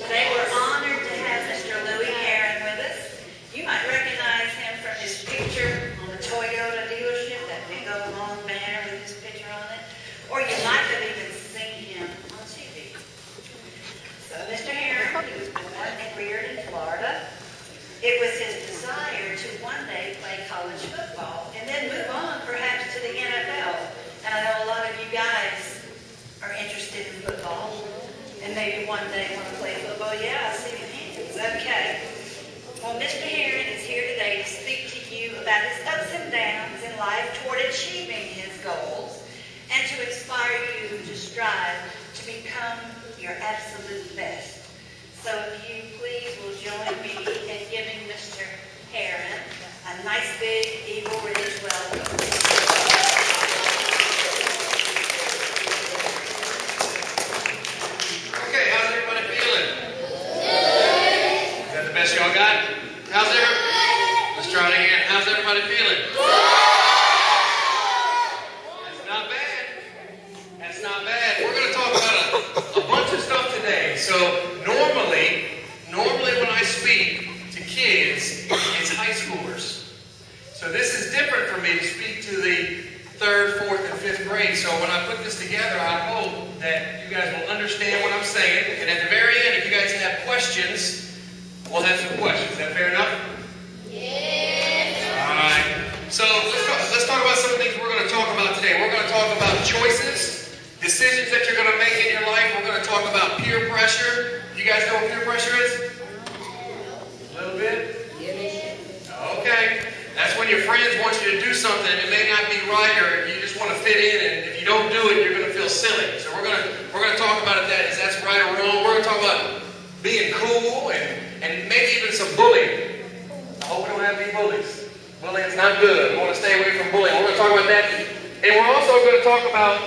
Today we're honored to have Mr. Louie Herron with us. You might recognize him from his picture on the Toyota dealership, that big old long banner with his picture on it. Or you might have even seen him on TV. So Mr. Herron, he was born and reared in Florida. It was his desire to one day play college football and then move on perhaps to the NFL. And I know a lot of you guys are interested in football and maybe one day want to play football. Yeah, I see your hands. Okay. Well, Mr. Herron is here today to speak to you about his ups and downs in life toward achieving his goals and to inspire you to strive to become your absolute best. So if you please will join me in giving Mr. Herron a nice big Eagle Ridge welcome. Okay, how's everybody feeling? Is that the best y'all got? How's everybody? Let's try it again. How's everybody feeling? That's not bad. That's not bad. We're going to talk about a bunch of stuff today. So normally when I speak to kids, it's high schoolers. So this is different for me to speak to the 3rd, 4th, and 5th grade. So when I put this together, I hope that you guys will understand what I'm saying. And at the very end, if you guys have questions, we'll have some questions. Is that fair enough? Yes. All right. So let's talk about some of the things we're going to talk about today. We're going to talk about choices, decisions that you're going to make in your life. We're going to talk about peer pressure. You guys know what peer pressure is? A little bit? Okay. That's when your friends want you to do something and it may not be right, or you just want to fit in, and if you don't do it, you're going to feel silly. So we're going to talk about that, is that's right or wrong. We're going to talk about being cool and maybe even some bullying. I hope we don't have any bullies. Bullying's not good. We want to stay away from bullying. We're going to talk about that. And we're also going to talk about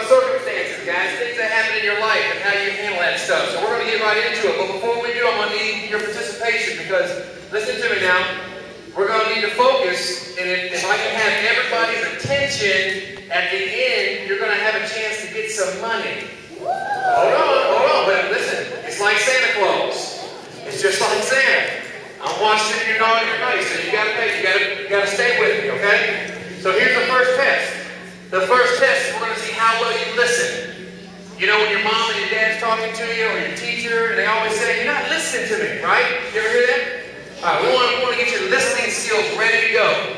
circumstances, guys, things that happen in your life and how you handle that stuff. So we're going to get right into it. But before we do, I'm going to need your participation, because listen to me now. We're going to need to focus, and if I can have everybody's attention at the end, you're going to have a chance to get some money. Hold on, but listen, it's like Santa Claus. It's just like Santa. I'm watching you naughty or nice, so you got to pay. You got to stay with me, okay? So here's the first test. The first test is we're going to see how well you listen. You know when your mom and your dad's talking to you, or your teacher, and they always say, "You're not listening to me," right? You ever hear that? All right, we want to get your listening skills ready to go.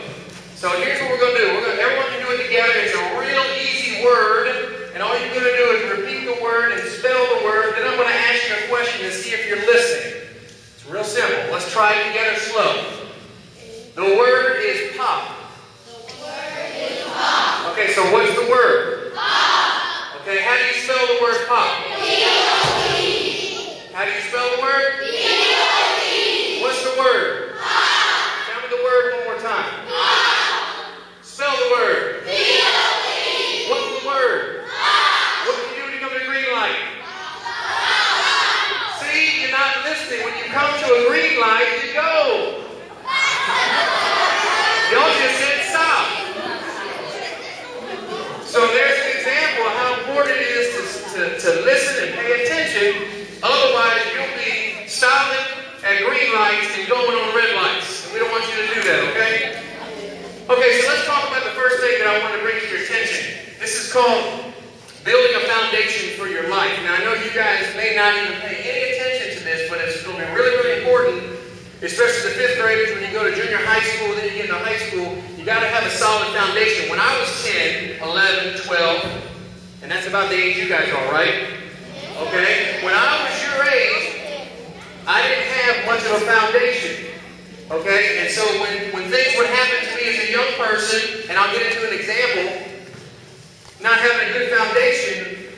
So here's what we're going to do. Everyone can do it together. It's a real easy word, and all you're going to do is repeat the word and spell the word. Then I'm going to ask you a question to see if you're listening. It's real simple. Let's try it together slow. The word is pop. Okay, so what's the word? Pop. Okay, how do you spell the word pop? P-O-P. How do you spell the word? P-O-P. What's the word? Pop. Tell me the word one more time. Pop. Spell the word. P-O-P. What's the word? Pop. What do you do when you come to the green light? Pop. See, you're not listening. When you come to a green light, you go. Y'all just said stop. So there's an example of how important it is to listen and pay attention. Otherwise, you'll be stopping at green lights and going on red lights. And we don't want you to do that, okay? Okay, so let's talk about the first thing that I want to bring to your attention. This is called building a foundation for your life. Now, I know you guys may not even pay any attention to this, but it's going to be really, really important, especially the 5th graders. When you go to junior high school, then you get into high school, you got to have a solid foundation. When I was 10, 11, 12, and that's about the age you guys are, right? Okay? When I was your age, I didn't have much of a foundation. Okay? And so when things would happen to me as a young person, and I'll get into an example, not having a good foundation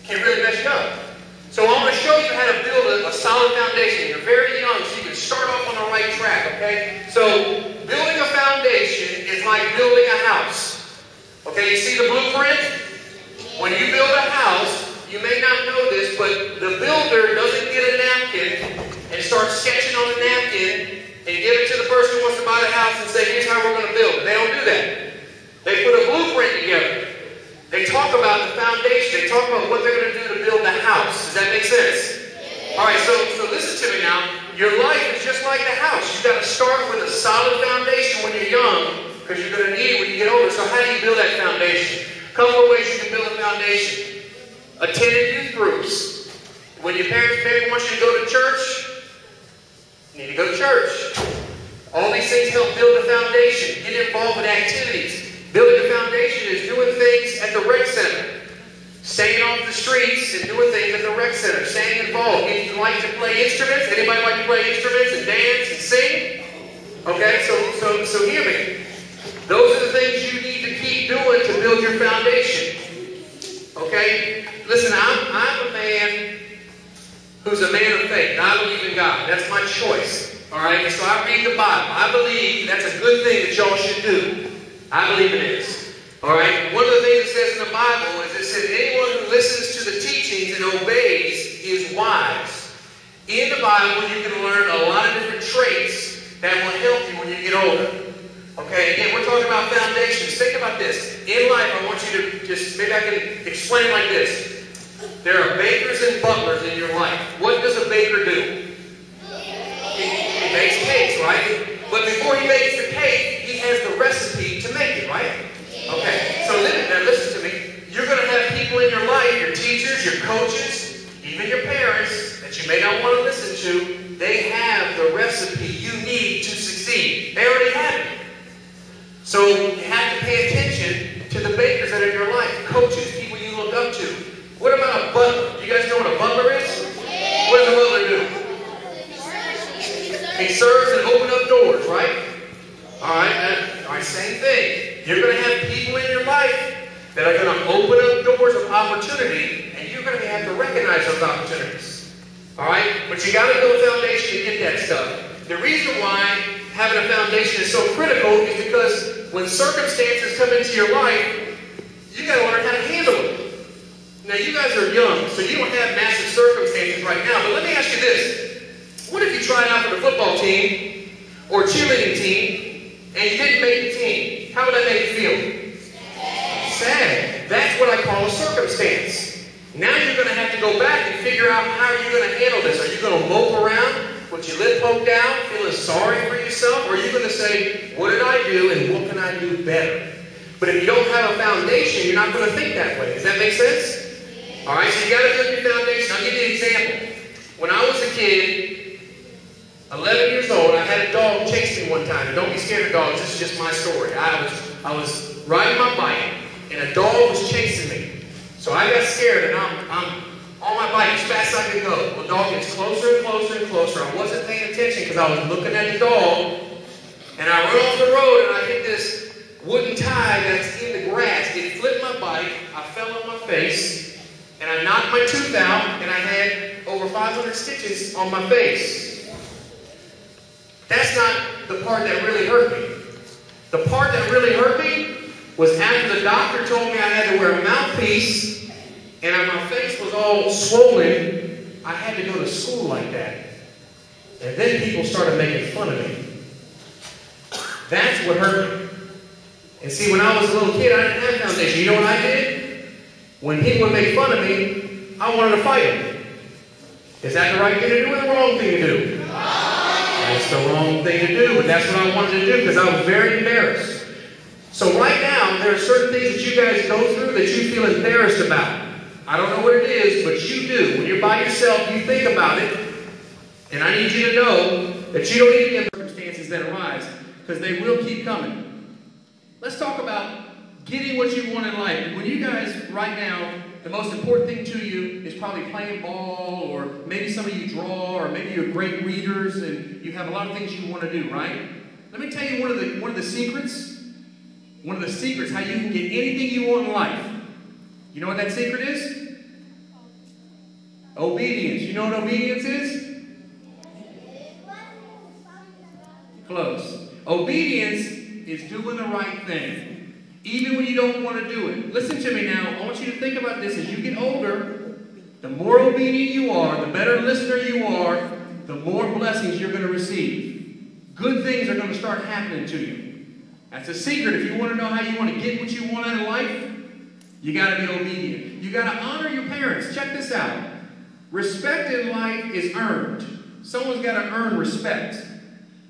can really mess you up. So I'm going to show you how to build a solid foundation. You're very young, so you can start off on the right track, okay? So building a foundation is like building a house. Okay, you see the blueprint? When you build a house, you may not know this, but the builder doesn't get a napkin and start sketching on the napkin and give it to the person who wants to buy the house and say, here's how we're going to build it. They don't do that. They put a blueprint together. They talk about the foundation. They talk about what they're going to do to build the house. Does that make sense? just like the house. You've got to start with a solid foundation when you're young, because you're going to need it when you get older. So how do you build that foundation? A couple of ways you can build a foundation. Attending youth groups. When your parents maybe want you to go to church, you need to go to church. All these things help build a foundation. Get involved with activities. Building a foundation is doing things at the rec center. Staying off the streets and doing things at the rec center. Staying involved. If you like to play instruments, anybody like to play instruments and dance and sing? Okay, so hear me. Those are the things you need to keep doing to build your foundation. Okay? Listen, I'm a man who's a man of faith. I believe in God. That's my choice. Alright? So I read the Bible. I believe that's a good thing that y'all should do. I believe it is. Alright? One of the things it says in the Bible is it says anyone who listens to the teachings and obeys is wise. In the Bible you can learn a lot of different traits that will help you when you get older. Okay, again, we're talking about foundations. Think about this. In life, I want you to just, maybe I can explain it like this. There are bakers and butlers in your life. What does a baker do? He makes cakes, right? But before he makes the cake, he has the recipe to make it, right? Okay, so now listen to me. You're going to have people in your life, your teachers, your coaches, even your parents, that you may not want to listen to. They have the recipe you need to succeed. They already have it. So you have to pay attention to the bakers that are in your life, coaches, people you look up to. What about a butler? Do you guys know what a butler is? What does a butler do? He serves and opens up doors, right? All right, same thing. You're going to have people in your life that are going to open up doors of opportunity, and you're going to have to recognize those opportunities. All right? But you got to build a foundation to get that stuff. The reason why having a foundation is so critical is because when circumstances come into your life, you got to learn how to handle it. Now, you guys are young, so you don't have massive circumstances right now, but let me ask you this. What if you tried out for the football team or cheerleading team and you didn't make the team? How would that make you feel? Sad. That's what I call a circumstance. Now you're going to have to go back and figure out how are you going to handle this. Are you going to mope around with your lip poked out, feeling sorry for yourself? Or are you going to say, what did I do and what can I do better? But if you don't have a foundation, you're not going to think that way. Does that make sense? All right, so you got to build your foundation. I'll give you an example. When I was a kid, 11 years old, I had a dog chase me one time. And don't be scared of dogs. This is just my story. I was riding my bike, and a dog was chasing me. So I got scared, and I'm on my bike as fast as I could go. The dog gets closer and closer and closer. I wasn't paying attention because I was looking at the dog, and I run off the road, and I hit this wooden tie that's in the grass. It flipped my bike. I fell on my face, and I knocked my tooth out, and I had over 500 stitches on my face. That's not the part that really hurt me. The part that really hurt me was after the doctor told me I had to wear a mouthpiece, and my face was all swollen. I had to go to school like that. And then people started making fun of me. That's what hurt me. And see, when I was a little kid, I didn't have foundation. You know what I did? When people would make fun of me, I wanted to fight them. Is that the right thing to do or the wrong thing to do? That's the wrong thing to do, but that's what I wanted to do because I was very embarrassed. So right now, there are certain things that you guys go through that you feel embarrassed about. I don't know what it is, but you do. When you're by yourself, you think about it. And I need you to know that you don't need to get circumstances that arise because they will keep coming. Let's talk about getting what you want in life. When you guys, right now, the most important thing to you is probably playing ball, or maybe some of you draw, or maybe you're great readers and you have a lot of things you want to do, right? Let me tell you one of the secrets. One of the secrets how you can get anything you want in life. You know what that secret is? Obedience. You know what obedience is? Close. Obedience is doing the right thing, even when you don't want to do it. Listen to me now. I want you to think about this. As you get older, the more obedient you are, the better listener you are, the more blessings you're going to receive. Good things are going to start happening to you. That's a secret. If you want to know how you want to get what you want out of life, you got to be obedient. You got to honor your parents. Check this out. Respect in life is earned. Someone's got to earn respect.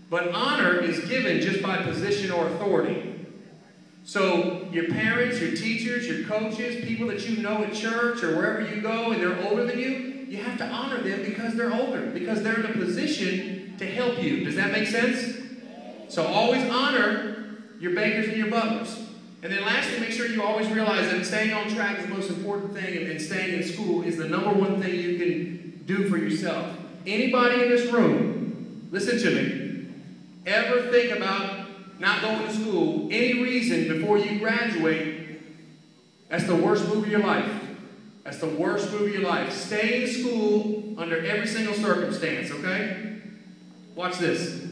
But honor is given just by position or authority. So your parents, your teachers, your coaches, people that you know at church or wherever you go and they're older than you, you have to honor them because they're older, because they're in a position to help you. Does that make sense? So always honor your bakers and your butlers. And then lastly, make sure you always realize that staying on track is the most important thing, and staying in school is the number one thing you can do for yourself. Anybody in this room, listen to me, ever think about not going to school, any reason before you graduate, that's the worst move of your life. That's the worst move of your life. Stay in school under every single circumstance, okay? Watch this.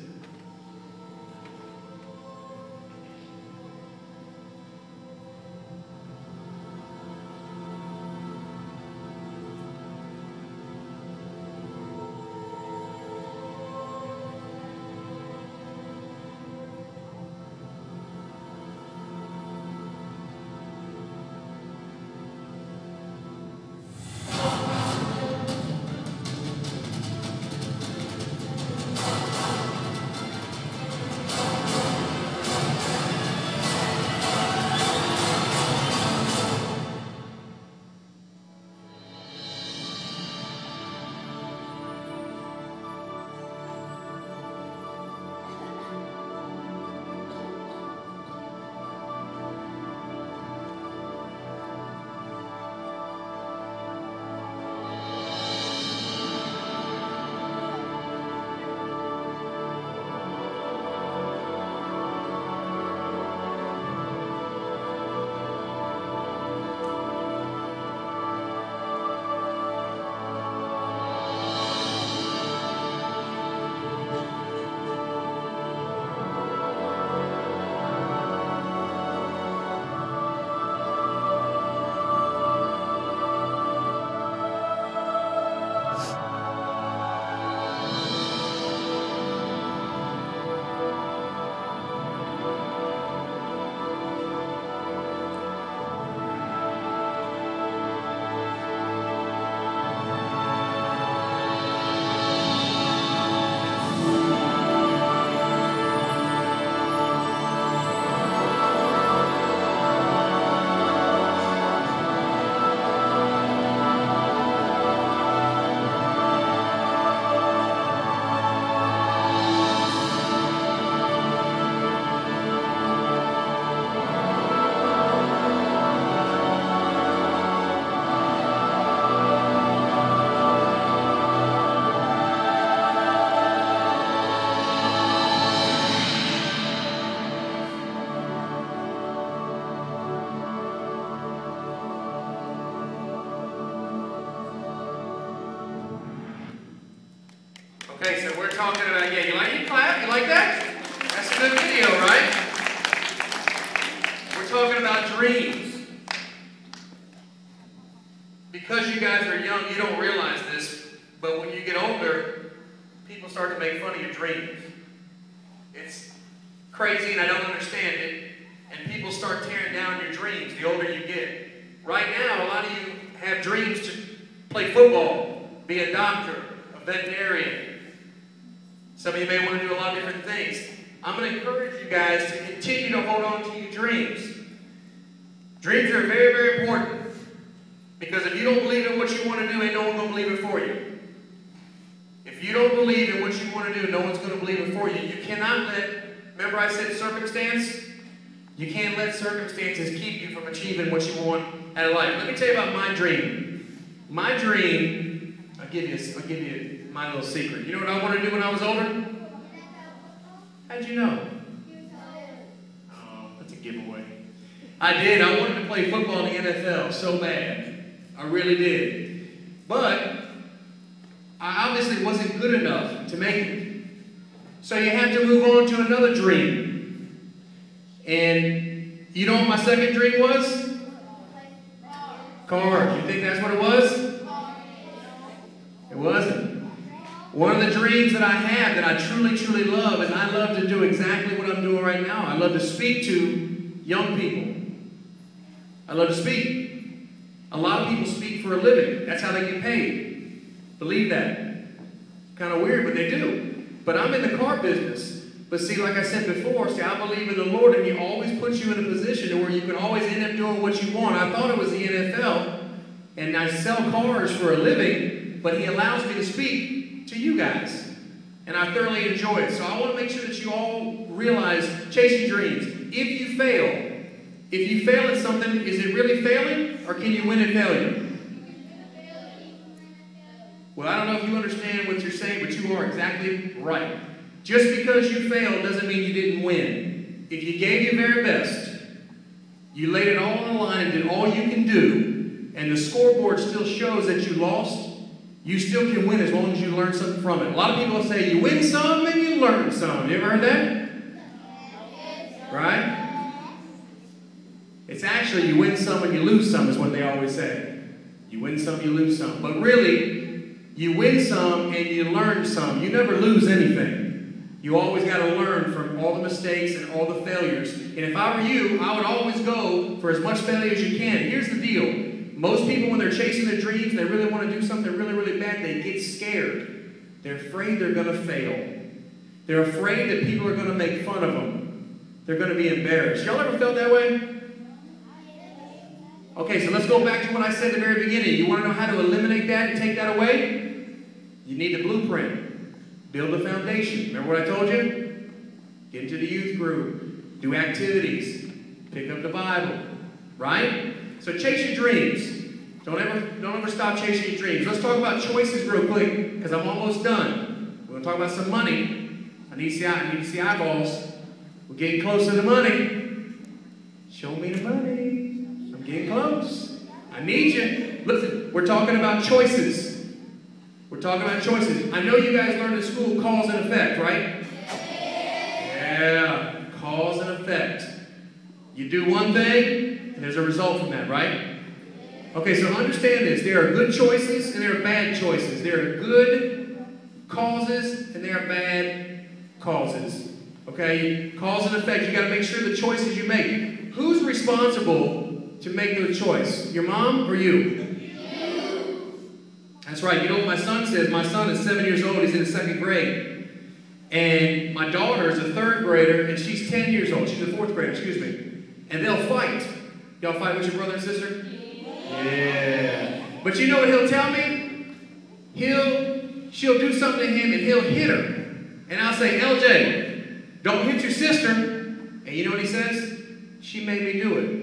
Okay, so we're talking about, yeah, you like it? Clap? You like that? That's a good video, right? We're talking about dreams. Because you guys are young, you don't realize this, but when you get older, people start to make fun of your dreams. It's crazy and I don't understand it, and people start tearing down your dreams the older you get. Right now, a lot of you have dreams to play football, be a doctor, a veterinarian. Some of you may want to do a lot of different things. I'm going to encourage you guys to continue to hold on to your dreams. Dreams are very, very important. Because if you don't believe in what you want to do, ain't no one going to believe it for you. If you don't believe in what you want to do, no one's going to believe it for you. You cannot let, remember I said circumstance? You can't let circumstances keep you from achieving what you want out of life. Let me tell you about my dream. My dream, I'll give you my little secret. You know what I wanted to do when I was older? How'd you know? Oh, that's a giveaway. I did. I wanted to play football in the NFL so bad. I really did. But I obviously wasn't good enough to make it. So you have to move on to another dream. And you know what my second dream was? Cars. You think that's what it was? It wasn't. One of the dreams that I have that I truly, truly love is I love to do exactly what I'm doing right now. I love to speak to young people. I love to speak. A lot of people speak for a living. That's how they get paid. Believe that. Kind of weird, but they do. But I'm in the car business. But see, like I said before, see, I believe in the Lord, and He always puts you in a position where you can always end up doing what you want. I thought it was the NFL, and I sell cars for a living, but He allows me to speak to you guys. And I thoroughly enjoy it. So I want to make sure that you all realize, chase your dreams. If you fail at something, is it really failing, or can you win at failure? Well, I don't know if you understand what you're saying, but you are exactly right. Just because you failed doesn't mean you didn't win. If you gave your very best, you laid it all on the line and did all you can do, and the scoreboard still shows that you lost, you still can win as long as you learn something from it. A lot of people say you win some and you learn some. You ever heard that? Right? It's actually you win some and you lose some is what they always say. You win some, you lose some. But really, you win some and you learn some. You never lose anything. You always got to learn from all the mistakes and all the failures. And if I were you, I would always go for as much failure as you can. Here's the deal. Most people, when they're chasing their dreams, they really want to do something really, really bad, they get scared. They're afraid they're going to fail. They're afraid that people are going to make fun of them. They're going to be embarrassed. Y'all ever felt that way? Okay, so let's go back to what I said at the very beginning. You want to know how to eliminate that and take that away? You need the blueprint. Build a foundation. Remember what I told you? Get into the youth group. Do activities. Pick up the Bible. Right? So chase your dreams. Don't ever stop chasing your dreams. Let's talk about choices real quick, because I'm almost done. We're going to talk about some money. I need to see eyeballs. We're getting close to the money. Show me the money. I'm getting close. I need you. Listen, we're talking about choices. We're talking about choices. I know you guys learned in school cause and effect, right? Yeah, cause and effect. You do one thing, and there's a result from that, right? Okay, so understand this. There are good choices and there are bad choices. There are good causes and there are bad causes. Okay? Cause and effect. You got to make sure the choices you make. Who's responsible to make the choice? Your mom or you? That's right. You know what my son says? My son is 7 years old. He's in the 2nd grade. And my daughter is a 3rd grader, and she's 10 years old. She's a 4th grader, excuse me. And they'll fight. Y'all fight with your brother and sister? Yeah. But you know what he'll tell me? She'll do something to him and he'll hit her. And I'll say, LJ, don't hit your sister. And you know what he says? She made me do it.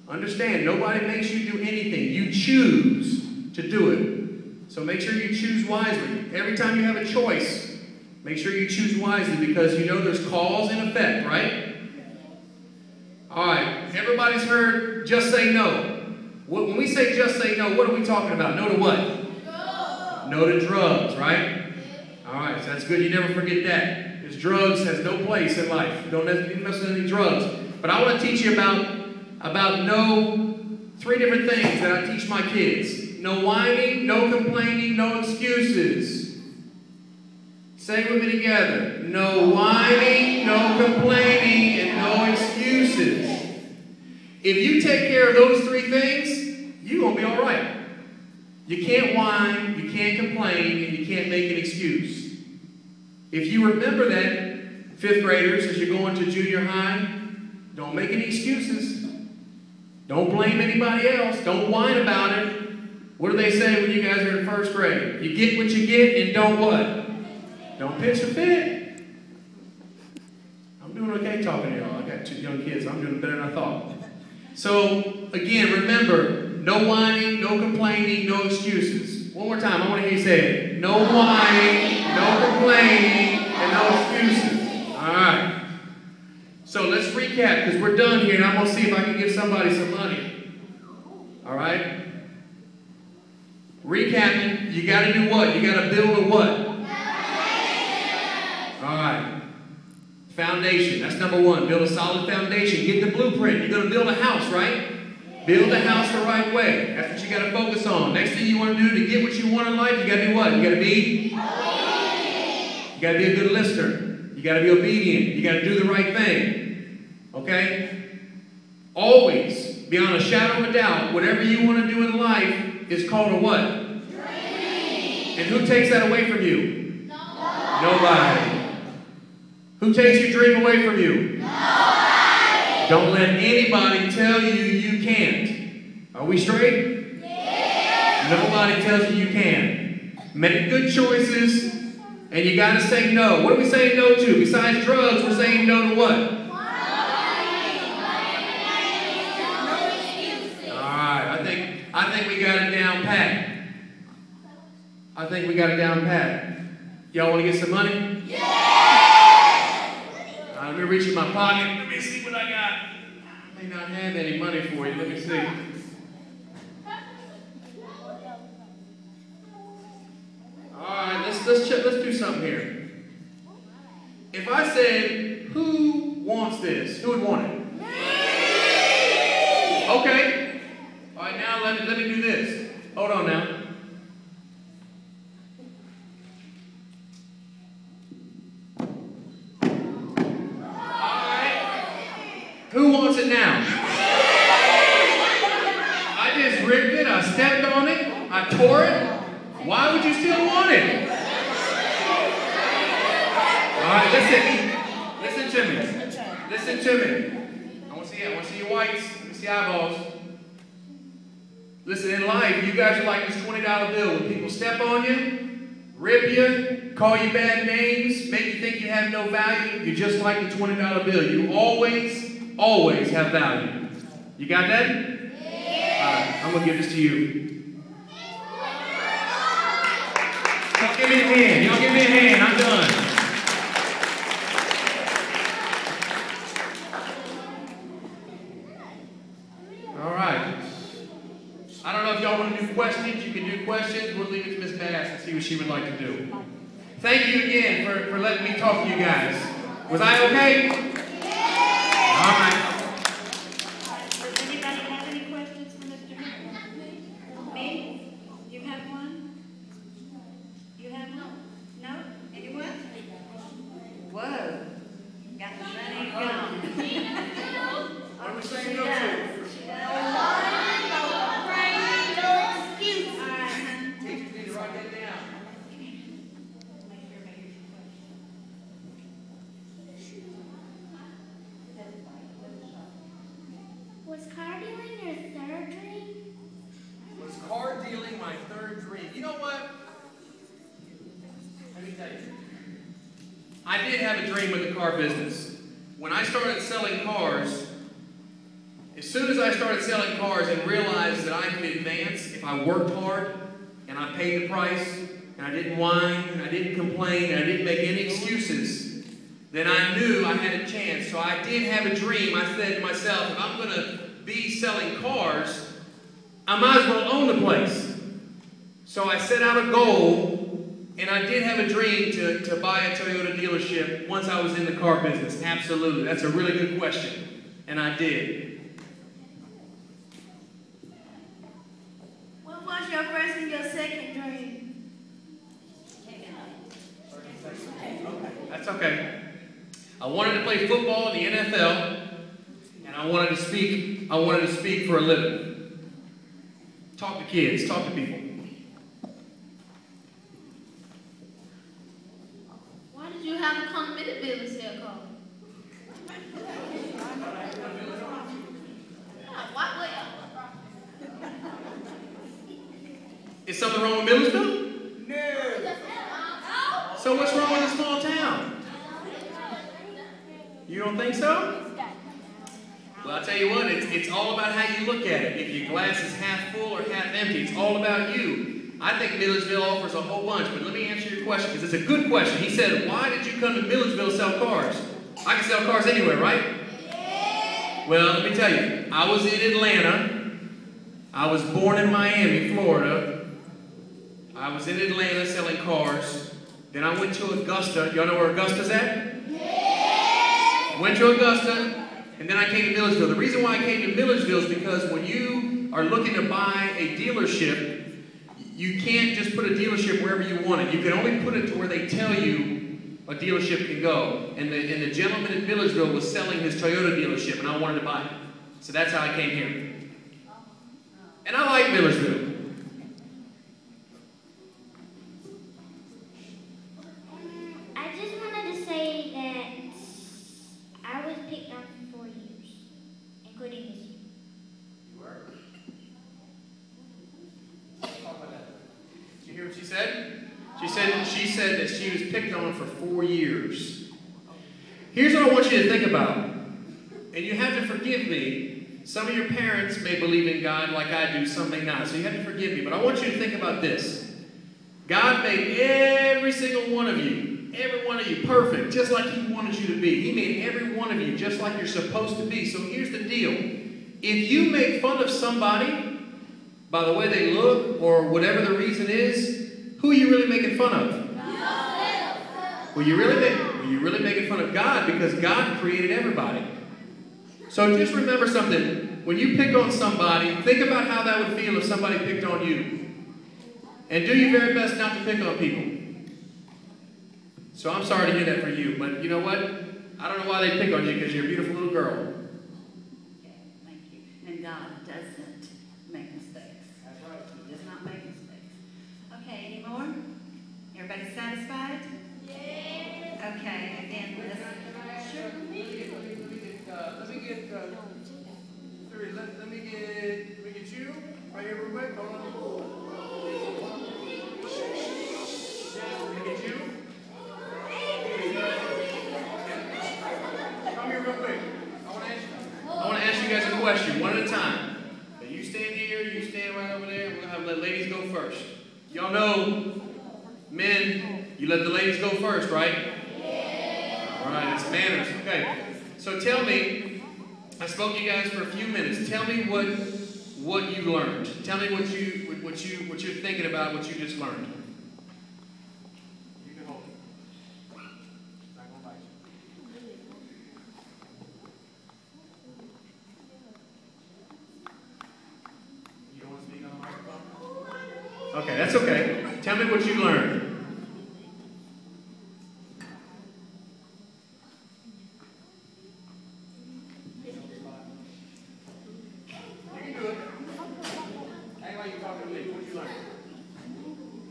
Understand, nobody makes you do anything. You choose to do it. So make sure you choose wisely. Every time you have a choice, make sure you choose wisely, because you know there's cause and effect, right? All right, everybody's heard just say no. When we say just say no, what are we talking about? No to what? No to drugs, right? All right, so that's good. You never forget that. Because drugs has no place in life. Don't mess with any drugs. But I want to teach you about no, 3 different things that I teach my kids. No whining, no complaining, no excuses. Say it with me together. No whining, no complaining, and no excuses. If you take care of those 3 things, you're going to be all right. You can't whine, you can't complain, and you can't make an excuse. If you remember that, 5th graders, as you're going to junior high, don't make any excuses. Don't blame anybody else. Don't whine about it. What do they say when you guys are in 1st grade? You get what you get and don't what? Don't pitch a fit. I'm doing okay talking to y'all. I got 2 young kids. I'm doing better than I thought. So, again, remember, no whining, no complaining, no excuses. One more time. I want to hear you say it. No whining, no complaining, and no excuses. All right. So let's recap, because we're done here, and I'm going to see if I can give somebody some money. All right? Recapping, you got to do what? You got to build a what? All right. Foundation. That's number 1. Build a solid foundation. Get the blueprint. You're going to build a house, right? Build a house the right way. That's what you got to focus on. Next thing you want to do to get what you want in life, you got to do what? You got to be? You got to be a good listener. You got to be obedient. You got to do the right thing. Okay? Always, beyond a shadow of a doubt, whatever you want to do in life is called a what? Dream. And who takes that away from you? Nobody. Who takes your dream away from you? Nobody. Don't let anybody tell you you can't. Are we straight? Yeah. Nobody tells you you can. Make good choices, and you got to say no. What are we saying no to? Besides drugs, we're saying no to what? Alright, I think we got it down pat. I think we got it down pat. Y'all want to get some money? Yeah! Let me reach in my pocket. Let me see what I got. I may not have any money for you. Let me see. Alright, let's do something here. If I said, who wants this? Who would want it? Okay. Alright, now let me do this. Hold on now. Who wants it now? I just ripped it, I stepped on it, I tore it. Why would you still want it? Alright, listen to me. Listen to me. I want to see your whites, let me see eyeballs. Listen, in life, you guys are like this $20 bill. When people step on you, rip you, call you bad names, make you think you have no value, you're just like the $20 bill. You always have value. You got that? Yeah. All right, I'm going to give this to you. Y'all give me a hand. Y'all give me a hand. I'm done. All right. I don't know if y'all want to do questions. You can do questions. We'll leave it to Miss Bass and see what she would like to do. Thank you again for letting me talk to you guys. Was I okay? All right. Does anybody have any questions for Mr. Herron? Me? You have one? You have one? No? Anyone? Whoa. Got the running gone. What are we saying no to? Teachers need to write that down. Was car dealing your third dream? Was car dealing my third dream? You know what? Let me tell you. I did have a dream with the car business. When I started selling cars, as soon as I started selling cars and realized that I could advance if I worked hard and I paid the price and I didn't whine and I didn't complain and I didn't make any excuses, then I knew I had a chance. So I did have a dream. I said to myself, if I'm going to be selling cars, I might as well own the place. So I set out a goal, and I did have a dream to buy a Toyota dealership once I was in the car business. Absolutely. That's a really good question. And I did. What was your first and your second dream? That's okay. I wanted to play football in the NFL, and I wanted to speak for a living. Talk to kids, talk to people. Why did you have to come to Milledgeville to sell cars? Is something wrong with Milledgeville? No. So what's wrong with a small town? You don't think so? Well, I'll tell you what, it's all about how you look at it. If your glass is half full or half empty, it's all about you. I think Milledgeville offers a whole bunch, but let me answer your question, because it's a good question. He said, why did you come to Milledgeville to sell cars? I can sell cars anywhere, right? Well, let me tell you, I was in Atlanta. I was born in Miami, Florida. I was in Atlanta selling cars. Then I went to Augusta. Y'all know where Augusta's at? Went to Augusta, and then I came to Milledgeville. The reason why I came to Milledgeville is because when you are looking to buy a dealership, you can't just put a dealership wherever you want it. You can only put it to where they tell you a dealership can go. And the gentleman in Milledgeville was selling his Toyota dealership, and I wanted to buy it. So that's how I came here. And I like Milledgeville. said that she was picked on for 4 years. Here's what I want you to think about. And you have to forgive me. Some of your parents may believe in God like I do, some may not. So you have to forgive me. But I want you to think about this. God made every single one of you, perfect, just like He wanted you to be. He made every one of you just like you're supposed to be. So here's the deal. If you make fun of somebody by the way they look or whatever the reason is, who are you really making fun of? Well, you're really making fun of God, because God created everybody. So just remember something. When you pick on somebody, think about how that would feel if somebody picked on you. And do your very best not to pick on people. So I'm sorry to hear that for you, but you know what? I don't know why they pick on you, because you're a beautiful little girl. Okay, thank you. And God doesn't make mistakes. That's right. He does not make mistakes. Okay, any more? Everybody satisfied? Yeah. Okay, and then let's... Sure. Let me get you right here real quick. Hold on. Let me get you. Come here real quick. I want to ask you guys a question, one at a time. Now you stand here, you stand right over there. We're going to let ladies go first. Y'all know, men, you let the ladies go first, right? Yeah. All right, it's manners. Okay. So tell me, I spoke to you guys for a few minutes. Tell me what you learned. Tell me what you're thinking about, what you just learned. You can hold it. It's not gonna bite you. You don't want to speak on the microphone? Okay, that's okay. Tell me what you learned.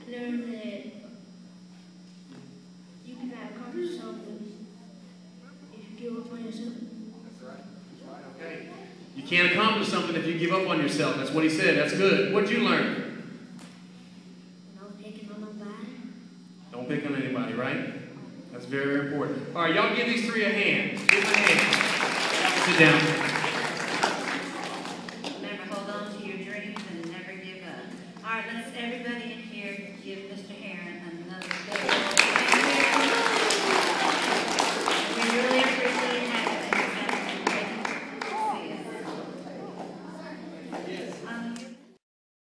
Learn that you cannot accomplish something if you give up on yourself. That's right. Okay. You can't accomplish something if you give up on yourself. That's what he said. That's good. What'd you learn? Don't pick on nobody. Don't pick on anybody, right? That's very, very important. All right, y'all give these three a hand. Give them a hand. Sit down.